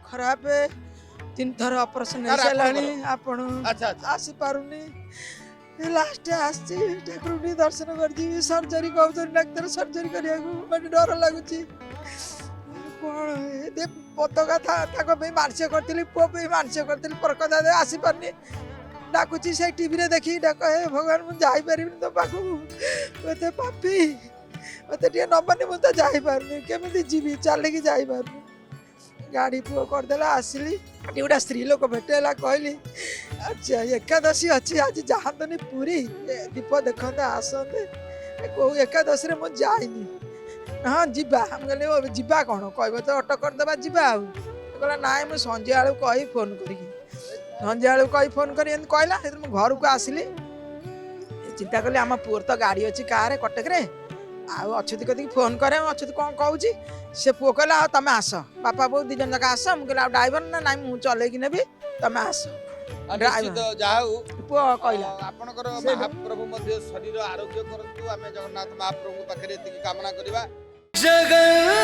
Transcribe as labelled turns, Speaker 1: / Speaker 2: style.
Speaker 1: खराब 3 थर ऑपरेशन हो सारानी आपण
Speaker 2: अच्छा अच्छा
Speaker 1: आसी पारुनी लास्ट आसी ठाकुर दर्शन कर जी सर्जरी कहते डाक्तर सर्जरी करिया माने डर लगुची कौन दे पतका था ताको पे मानसिक करतिली पो पे मानसिक करतिली परकदा दे आसी पारनी डाकुची से टीवी रे देखी डाक हे भगवान मु जाई परिबिन तो पाखु ओते पापी ओते टिए नबनी मु तो जाई पारनी केमिति जीवी चले की जाई पारनी गाड़ी पुओ कर देला आसिली गोटा स्त्री लोक भेटेला कहली अच्छा एकादशी अच्छी आज जहाँतनी पूरी दीप देखते आसते कौ एकादशी मु जाइनी हाँ जीवा हम कहले जीवा कौन कह तो अटो करदे जीवा कहला ना मुझे संजे आलू कही फोन करी संजे आलू कही फोन कर कहला घर को आसिली चिंता कली आम पुअर तो गाड़ी अच्छी कार कटक रे अच्छी कदी फोन करे अच्छी कौन कहूँ से पुओ कहला तुम आस बापा बो दीज जाक आस मुझे ड्राइवर ना ना मुझे चलैकी नेबी तुम आस पुओ कहला
Speaker 2: आपणकर महाप्रभु मध्य शरीर आरोग्य करतु आमे जगन्नाथ महाप्रभु पाखरे एतिकी कामना करिबा। जगन्नाथ